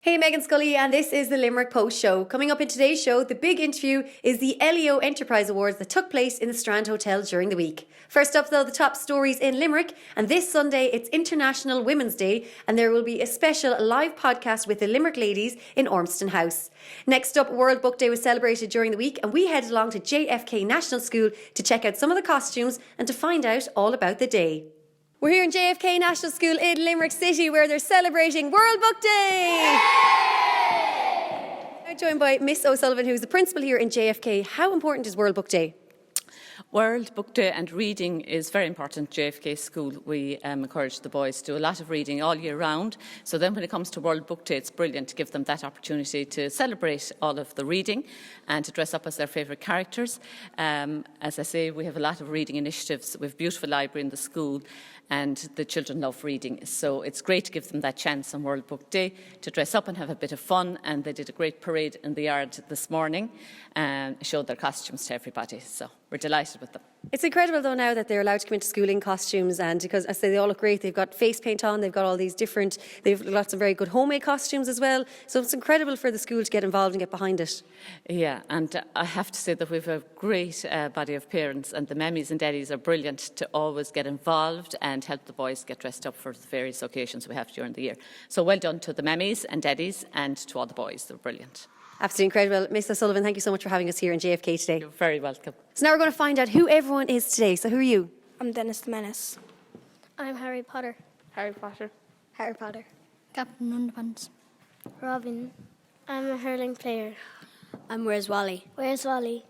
Hey, Meghann Scully, and this is the Limerick Post Show. Coming up in today's show, the big interview is the LEO Enterprise Awards that took place in the Strand Hotel during the week. First up, though, the top stories in Limerick, and this Sunday it's International Women's Day, and there will be a special live podcast with the Limerick ladies in Ormston House. Next up, World Book Day was celebrated during the week, and we headed along to JFK National School to check out some of the costumes and to find out all about the day. We're here in JFK National School in Limerick City where they're celebrating World Book Day! I'm joined by Miss O'Sullivan, who's the principal here in JFK. How important is World Book Day? World Book Day and reading is very important at JFK School. We encourage the boys to do a lot of reading all year round. So then when it comes to World Book Day, it's brilliant to give them that opportunity to celebrate all of the reading and to dress up as their favourite characters. As I say, we have a lot of reading initiatives. We have a beautiful library in the school and the children love reading. So it's great to give them that chance on World Book Day to dress up and have a bit of fun. And they did a great parade in the yard this morning and showed their costumes to everybody. So we're delighted with them. It's incredible though now that they're allowed to come into school in costumes, and because I say they all look great. They've got face paint on, they've got all these different, they've lots of very good homemade costumes as well. So it's incredible for the school to get involved and get behind it. Yeah, and I have to say that we've a great body of parents, and the mammies and daddies are brilliant to always get involved and help the boys get dressed up for the various occasions we have during the year. So well done to the mammies and daddies and to all the boys. They're brilliant. Absolutely incredible. Miss O'Sullivan, thank you so much for having us here in JFK today. You're very welcome. So now we're going to find out who everyone is today. So who are you? I'm Dennis the Menace. I'm Harry Potter. Harry Potter. Harry Potter. Captain Underpants. Robin. I'm a hurling player. Where's Wally? Where's Wally?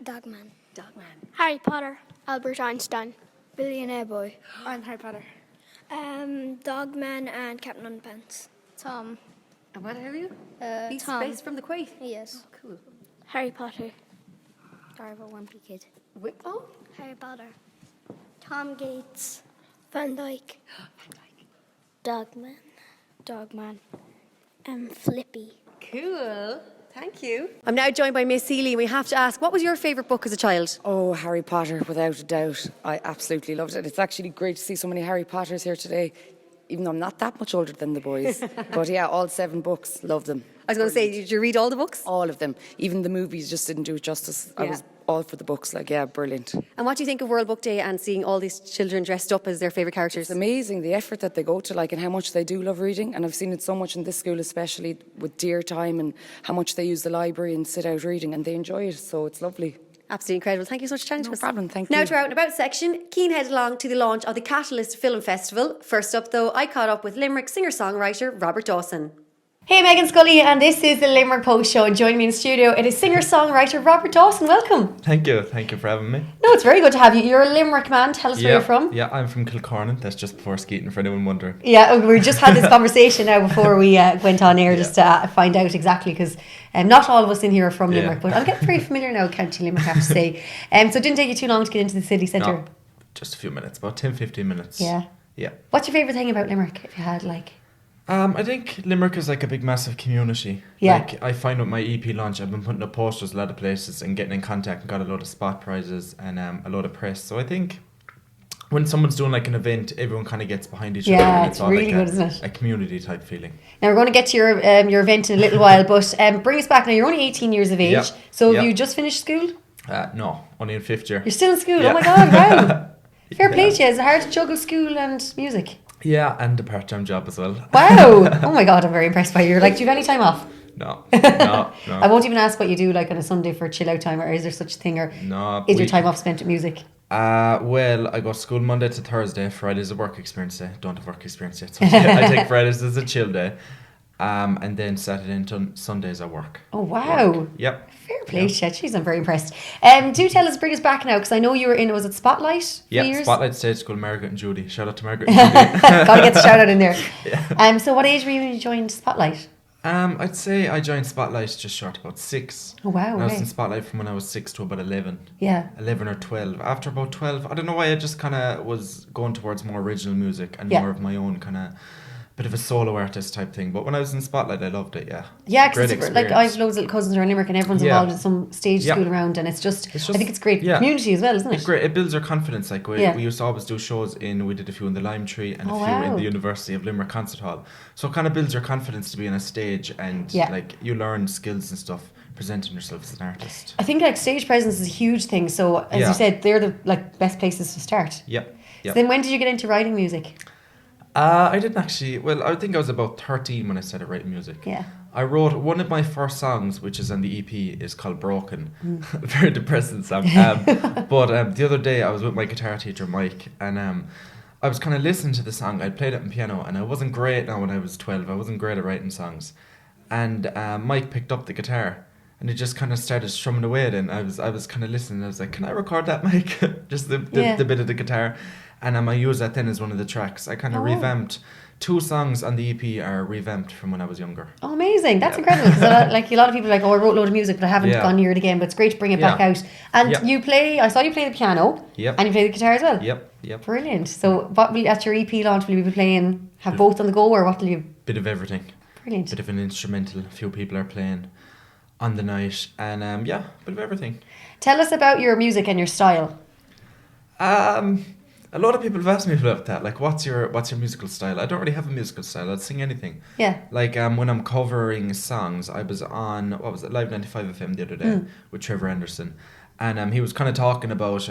Dogman. Dogman. Harry Potter. Albert Einstein. Billionaire Boy. I'm Harry Potter. Dogman and Captain Underpants. Tom. And what are you? He's Tom. based from the Kuwait. Yes. Oh, cool. Harry Potter. Darva Wimpy Kid. Oh, Harry Potter. Tom Gates. Van Dyke. Dogman. Dogman. Flippy. cool. Thank you. I'm now joined by Miss Seeley. We have to ask, what was your favourite book as a child? Oh, Harry Potter, without a doubt. I absolutely loved it. It's actually great to see so many Harry Potters here today, even though I'm not that much older than the boys. But yeah, all 7 books, love them. I was going to say, did you read all the books? All of them. Even the movies just didn't do it justice. I Yeah. was all for the books, like, yeah, brilliant. And what do you think of World Book Day and seeing all these children dressed up as their favourite characters? It's amazing the effort that they go to, like, and how much they do love reading. And I've seen it so much in this school, especially with dear time and how much they use the library and sit out reading, and they enjoy it, so it's lovely. Absolutely incredible. Thank you so much for chatting to No us. problem, thank Now you. to our out and about section. Keen headed along to the launch of the Catalyst Film Festival. First up though, I caught up with Limerick singer-songwriter Robert Dawson. Hey, Meghann Scully, and this is the Limerick Post Show, and joining me in the studio it is singer-songwriter Robert Dawson. Welcome. Thank you for having me. No, it's very good to have you. You're a Limerick man. Tell us where you're from. Yeah, I'm from Kilcornan. That's just before Skeeton, for anyone wondering. Yeah, we just had this conversation now before we went on air just to find out exactly, because not all of us in here are from Limerick, but I'll get very familiar now with County Limerick, I have to say. So it didn't take you too long to get into the city centre? No, just a few minutes, about 10-15 minutes. Yeah. Yeah. What's your favourite thing about Limerick, if you had like... I think Limerick is like a big massive community. Yeah. Like I find with my EP launch I've been putting up posters a lot of places and getting in contact and got a lot of spot prizes and a lot of press. So I think when someone's doing like an event, everyone kind of gets behind each other. Yeah, And it's all really like good, isn't it? A community type feeling. Now we're going to get to your event in a little while, but bring us back now. You're only 18 years of age, Yeah. so Yeah. have you just finished school? No, only in 5th year. You're still in school? Yeah. Oh my God, wow. Fair play Yeah. to you. Is it hard to juggle school and music? Yeah, and a part-time job as well. Wow. Oh my God, I'm very impressed by you. You're like, do you have any time off? No. I won't even ask what you do like on a Sunday for chill out time, or is there such a thing, or No. is your time off spent with music? Well, I go to school Monday to Thursday. Friday's a work experience day. Don't have work experience yet, so I take Fridays as a chill day. And then Saturday and Sundays I work. Oh wow. Yep. Fair play, yeah. Jeez, I'm very impressed. Do tell us, bring us back now, because I know you were in, was it Spotlight? Yeah, years? Spotlight Stage School, Margaret and Judy. Shout out to Margaret and Judy. Gotta get the shout out in there. Yeah. So what age were you when you joined Spotlight? I'd say I joined Spotlight just short about 6. Oh wow. I was Okay. in Spotlight from when I was 6 to about 11. Yeah. 11 or 12. After about 12, I don't know why I just kind of was going towards more original music and Yeah. more of my own kind of bit of a solo artist type thing. But when I was in Spotlight, I loved it. Yeah. Yeah, Great because experience. like I have loads of little cousins around Limerick, and everyone's Yeah. involved in some stage Yeah. school around, and it's just It's I think it's great yeah. community as well, isn't it? It's great. It builds our confidence. Like we Yeah. used to always do shows we did a few in the Lime Tree and Oh, a few in wow. the University of Limerick Concert Hall. So it kind of builds your confidence to be on a stage, and Yeah. like you learn skills and stuff presenting yourself as an artist. I think like stage presence is a huge thing. So as Yeah. you said, they're the like best places to start. Yep. So then when did you get into writing music? I didn't actually. Well, I think I was about 13 when I started writing music. Yeah. I wrote one of my first songs, which is on the EP, is called Broken. A very depressing song. But the other day I was with my guitar teacher, Mike, and I was kind of listening to the song. I played it on piano, and I wasn't great now when I was 12. I wasn't great at writing songs. And Mike picked up the guitar, and it just kind of started strumming away then. I was kind of listening, and I was like, can I record that, Mike? Just the bit of the guitar. And I use that then as one of the tracks. I kind of revamped. 2 songs on the EP are revamped from when I was younger. Oh, amazing. That's incredible. Because like a lot of people are like, oh, I wrote a load of music, but I haven't Yeah. gone near it again. But it's great to bring it back Yeah. out. And Yep. I saw you play the piano. Yep. And you play the guitar as well. Yep. Brilliant. So what will, at your EP launch, will you be have both on the go, or what will you? Bit of everything. Brilliant. Bit of an instrumental. A few people are playing on the night. And bit of everything. Tell us about your music and your style. A lot of people have asked me about that. Like, what's your musical style? I don't really have a musical style. I'd sing anything. Yeah. Like when I'm covering songs, I was on Live 95 FM the other day with Trevor Anderson, and he was kind of talking about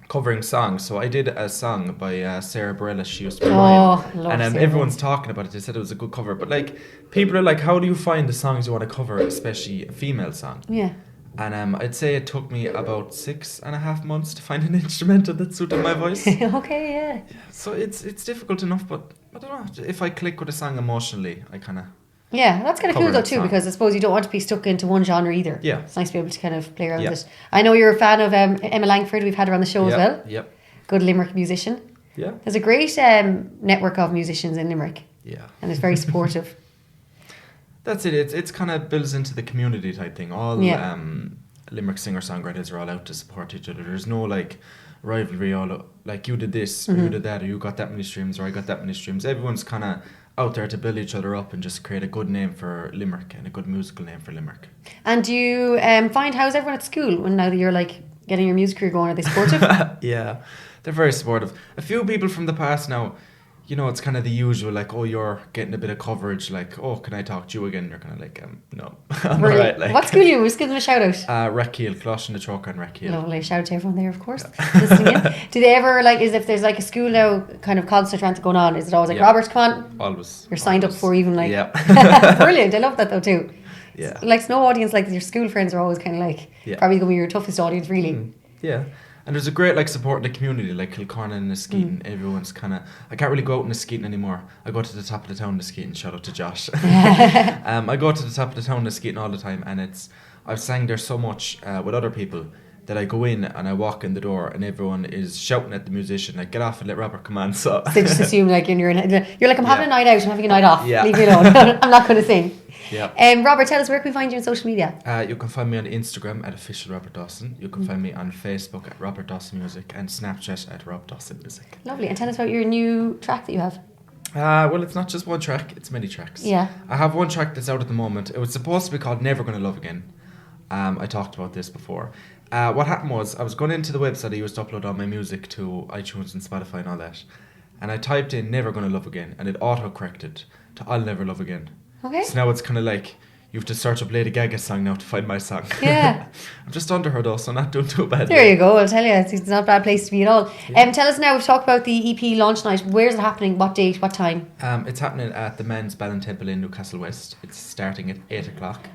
covering songs. So I did a song by Sarah Bareilles. She used to be mine, love and Sarah. everyone's talking about it. They said it was a good cover, but like people are like, how do you find the songs you want to cover, especially a female song? Yeah. And I'd say it took me about 6.5 months to find an instrumental that suited my voice. Okay, yeah. So it's difficult enough, but I don't know. If I click with a song emotionally, I kind of... Yeah, that's kind of cool Cover though that too, song. because I suppose you don't want to be stuck into one genre either. Yeah. It's nice to be able to kind of play around Yeah. with it. I know you're a fan of Emma Langford. We've had her on the show as well. Yep. Good Limerick musician. Yeah. There's a great network of musicians in Limerick, Yeah. and it's very supportive. That's it. It's kind of builds into the community type thing. All Yeah. Limerick singer-songwriters are all out to support each other. There's no like rivalry, like you did this or you did that, or you got that many streams or I got that many streams. Everyone's kind of out there to build each other up and just create a good name for Limerick and a good musical name for Limerick. And do you find, how's everyone at school when now that you're like getting your music career going? Are they supportive? Yeah, they're very supportive. A few people from the past now, you know, it's kind of the usual, like, oh, you're getting a bit of coverage, like, oh, can I talk to you again? You're kind of like, no, I'm Really? alright. Like, What school are you? Just give them a shout out. Rackhill, Closh and the Troca and Rackhill. Lovely. Shout out to everyone there, of course. Listening in. Do they ever, like, if there's like a school now kind of concert rant going on, is it always like, Yeah. Robert, come on? Always. You're signed up always. for even like... Yeah. Brilliant. I love that though too. Yeah. Like Snow audience, like your school friends are always kind of like, Yeah. probably going to be your toughest audience really. Yeah. And there's a great like support in the community, like Kilcornan and Niskeeton. Everyone's kind of... I can't really go out in Niskeeton anymore. I go to the top of the town Niskeeton. Shout out to Josh. I go to the top of the town Niskeeton all the time, and I've sang there so much with other people that I go in and I walk in the door and everyone is shouting at the musician, like, get off and let Robert come on. So They just assume like you're like, I'm having Yeah. a night out, I'm having a night off. Yeah. Leave me alone. I'm not going to sing. yeah. Robert, tell us, where can we find you on social media? You can find me on Instagram at official Robert Dawson. You can find me on Facebook at Robert Dawson Music and Snapchat at Rob Dawson Music. Lovely. And tell us about your new track that you have. Well, it's not just one track, it's many tracks. Yeah. I have one track that's out at the moment. It was supposed to be called Never Gonna Love Again. I talked about this before. What happened was, I was going into the website I used to upload all my music to iTunes and Spotify and all that. And I typed in Never Gonna Love Again, and it auto-corrected to I'll Never Love Again. Okay. So now it's kind of like, you have to search up Lady Gaga's song now to find my song. Yeah. I'm just under her though, so I'm not doing too badly. There you go. I'll tell you, it's not a bad place to be at all. Tell us now, we've talked about the EP launch night. Where's it happening? What date? What time? It's happening at the Men's Ballon Temple in Newcastle West. It's starting at 8 o'clock.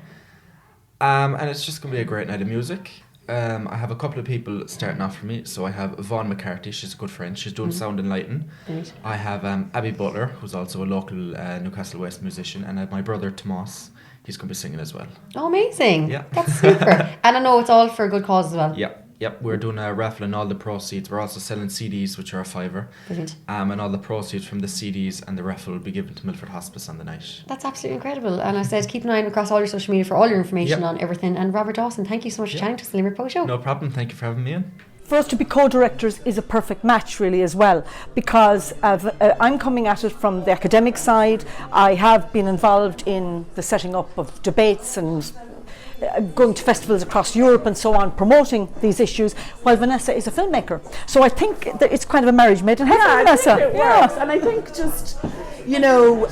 And it's just going to be a great night of music. I have a couple of people starting off for me. So I have Yvonne McCarthy, she's a good friend. She's doing sound and lighting. Right. I have Abby Butler, who's also a local Newcastle West musician. And I have my brother Tomas. He's going to be singing as well. Oh, amazing. Yeah. That's super. And I know it's all for a good cause as well. Yep. We're doing a raffle and all the proceeds. We're also selling CDs, which are a £5. Brilliant. And all the proceeds from the CDs and the raffle will be given to Milford Hospice on the night. That's absolutely incredible. And I said, keep an eye on across all your social media for all your information Yep. on everything. And Robert Dawson, thank you so much for chatting to us, the Limerick Post Show. No problem. Thank you for having me in. for us to be co-directors is a perfect match really as well, because I'm coming at it from the academic side. I have been involved in the setting up of debates and going to festivals across Europe and so on, promoting these issues, while Vanessa is a filmmaker. So I think that it's kind of a marriage made in heaven, Vanessa. I think it works. And I think just, you know,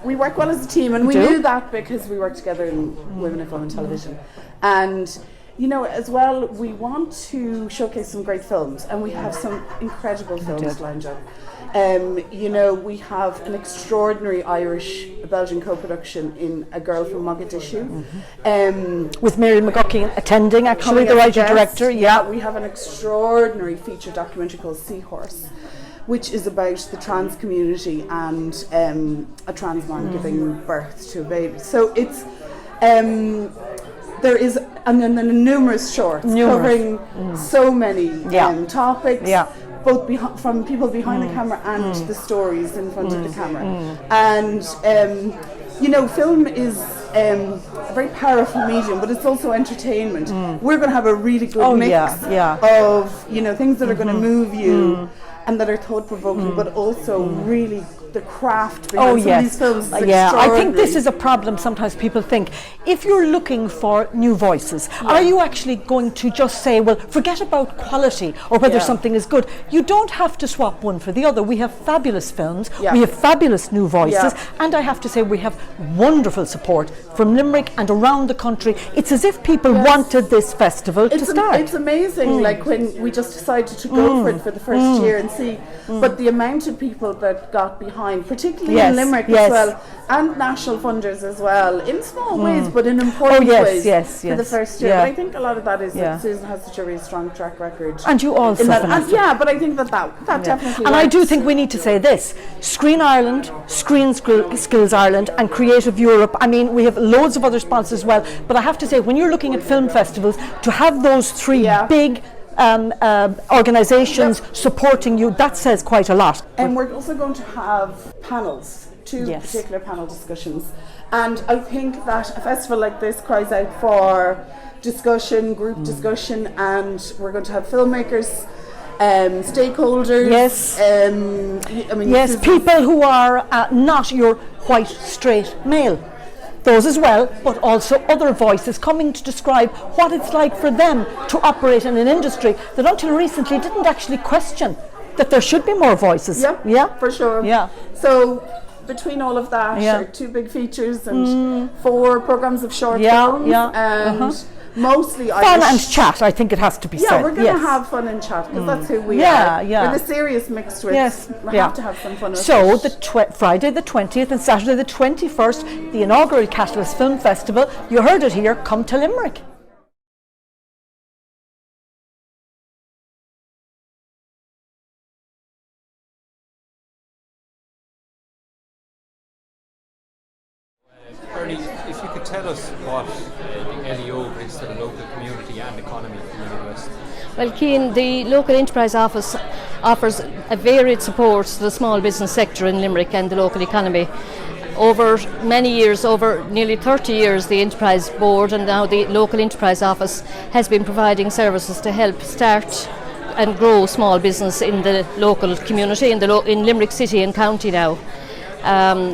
we work well as a team, and we knew that because we work together in Women in Film and Television. And you know, as well, we want to showcase some great films, and we have some incredible films lined up. You know, we have an extraordinary Irish-Belgian co-production in A Girl from Mogadishu. With Mary McGuckin attending, actually, the writer-director. Yeah, we have an extraordinary feature documentary called Seahorse, which is about the trans community and a trans man giving birth to a baby. So it's there is numerous shorts covering so many topics, both from people behind the camera and the stories in front of the camera. And you know, film is a very powerful medium, but it's also entertainment. We're going to have a really good mix of, you know, things that are going to move you and that are thought-provoking, but also really the craft behind some of these films is I think this is a problem. Sometimes people think, if you're looking for new voices, are you actually going to just say, well, forget about quality or whether something is good? You don't have to swap one for the other. We have fabulous films, we have fabulous new voices, and I have to say we have wonderful support from Limerick and around the country. It's as if people wanted this festival to start. It's amazing, like when we just decided to go for it for the first year and see, but the amount of people that got behind, particularly in Limerick as well, and national funders as well, in small ways, but in important ways for the first year. But I think a lot of that is that Susan has such a really strong track record. And you also, but I think that definitely And I do think we need to say this: Screen Ireland, Screen Skills Ireland and Creative Europe. I mean, we have loads of other sponsors as well, but I have to say, when you're looking at film festivals, to have those three big organisations supporting you, that says quite a lot. And we're also going to have panels, two particular panel discussions, and I think that a festival like this cries out for discussion, group discussion, and we're going to have filmmakers, stakeholders, people who are not your white straight male, those as well, but also other voices coming to describe what it's like for them to operate in an industry that until recently didn't actually question that there should be more voices. For sure. So between all of that, are two big features and 4 programs of short films, and mostly fun and chat. I think it has to be said. Yeah, we're going to have fun and chat because that's who we are. We're the serious mixed with. We have to have some fun. So Friday the 20th and Saturday the 21st, the inaugural Catalyst Film Festival. You heard it here. Come to Limerick. Bernie, if you could tell us what the LEO brings to the local community and economy in the Midwest. Well, Cian, the local enterprise office offers a varied support to the small business sector in Limerick and the local economy. Over many years, over nearly 30 years, the Enterprise Board and now the local enterprise office has been providing services to help start and grow small business in the local community, in Limerick City and County now.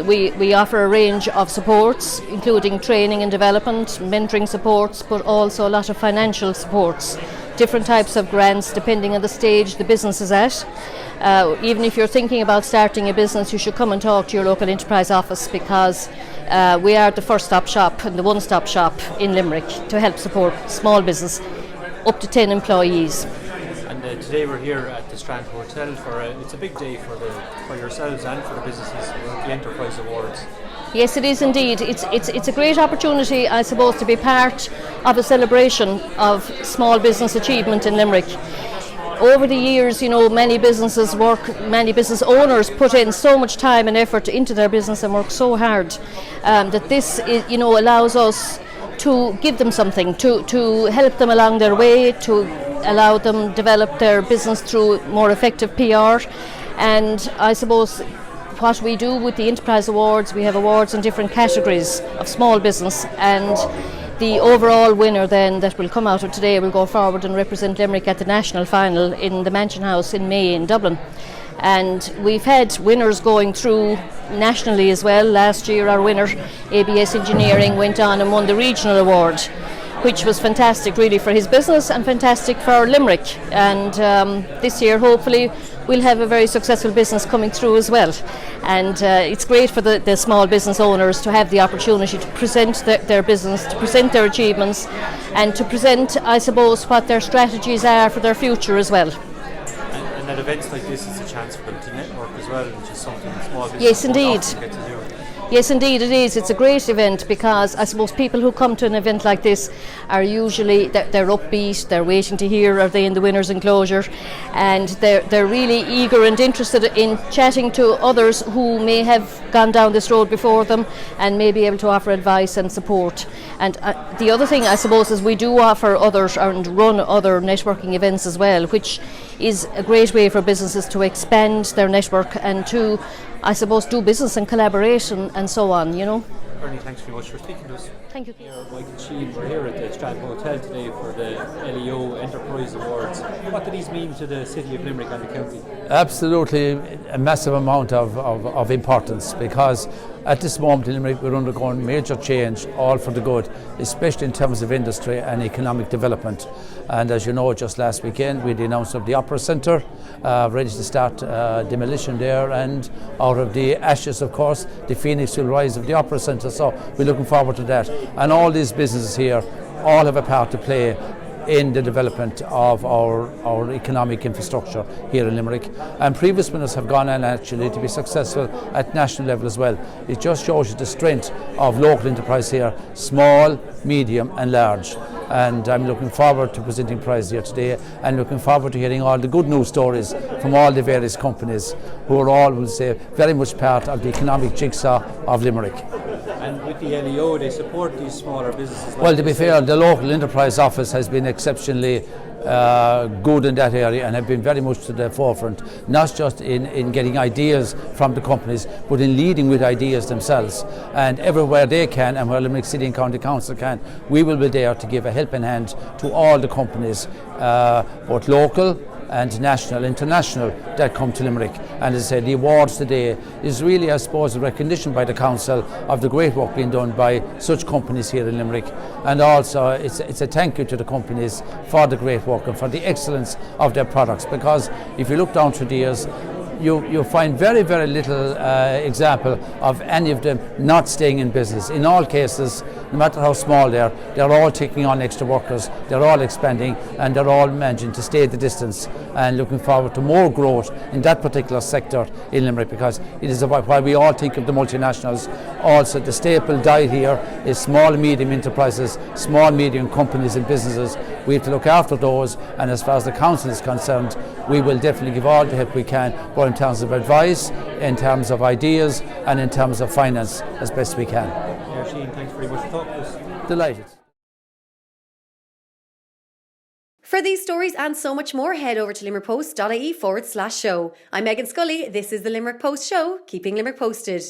We offer a range of supports, including training and development, mentoring supports, but also a lot of financial supports, different types of grants depending on the stage the business is at. Even if you're thinking about starting a business, you should come and talk to your local enterprise office, because we are the first stop shop and the one-stop shop in Limerick to help support small business up to 10 employees. And today we're here at the Strand Hotel it's a big day for yourselves and for the businesses with the Enterprise Awards. Yes, it is indeed. It's a great opportunity, I suppose, to be part of a celebration of small business achievement in Limerick. Over the years, you know, many business owners put in so much time and effort into their business and work so hard that this is, you know, allows us to give them something, to help them along their way, to allow them develop their business through more effective PR. And I suppose what we do with the Enterprise Awards, we have awards in different categories of small business, and the overall winner then that will come out of today will go forward and represent Limerick at the national final in the Mansion House in May in Dublin. And we've had winners going through nationally as well. Last year our winner, ABS Engineering, went on and won the regional award, which was fantastic really for his business and fantastic for Limerick. And this year hopefully we'll have a very successful business coming through as well. And it's great for the small business owners to have the opportunity to present their business, to present their achievements, and to present, I suppose, what their strategies are for their future as well. And at events like this, it's a chance for them to network as well, which is something small business Yes, indeed. often get to do. Yes, indeed it is. It's a great event because I suppose people who come to an event like this are usually, they're upbeat, they're waiting to hear are they in the winner's enclosure, and they're really eager and interested in chatting to others who may have gone down this road before them and may be able to offer advice and support. And the other thing I suppose is we do offer others and run other networking events as well, which is a great way for businesses to expand their network and to, I suppose, do business and collaboration and so on, you know. Bernie, thanks very much for speaking to us. Thank you. Mike and Sheen, we're here at the Strand Hotel today for the LEO Enterprise Awards. What do these mean to the city of Limerick and the county? Absolutely a massive amount of importance, because at this moment in Limerick we're undergoing major change, all for the good, especially in terms of industry and economic development. And as you know, just last weekend we announced of the Opera Centre, ready to start demolition there, and out of the ashes, of course, the phoenix will rise of the Opera Centre. So we're looking forward to that. And all these businesses here all have a part to play in the development of our economic infrastructure here in Limerick. And previous winners have gone on actually to be successful at national level as well. It just shows you the strength of local enterprise here, small, medium and large. And I'm looking forward to presenting prizes here today, and looking forward to hearing all the good news stories from all the various companies who are all, we'll say, very much part of the economic jigsaw of Limerick. And with the LEO, they support these smaller businesses. Well, to be fair, the local enterprise office has been exceptionally good in that area and have been very much to the forefront, not just in getting ideas from the companies, but in leading with ideas themselves. And everywhere they can, and where Limerick City and County Council can, we will be there to give a helping hand to all the companies, both local and national, international, that come to Limerick. And as I said, the awards today is really, I suppose, a recognition by the council of the great work being done by such companies here in Limerick. And also it's a thank you to the companies for the great work and for the excellence of their products, because if you look down through the years, you find very, very little example of any of them not staying in business. In all cases, no matter how small they're all taking on extra workers, they're all expanding, and they're all managing to stay the distance, and looking forward to more growth in that particular sector in Limerick, because it is why we all think of the multinationals. Also, the staple diet here is small and medium enterprises, small and medium companies and businesses. We have to look after those, and as far as the council is concerned, we will definitely give all the help we can, both in terms of advice, in terms of ideas, and in terms of finance as best we can. Sheen, thanks very much for talking to us. Delighted. For these stories and so much more, head over to limerickpost.ie/show. I'm Meghann Scully. This is the Limerick Post Show, keeping Limerick posted.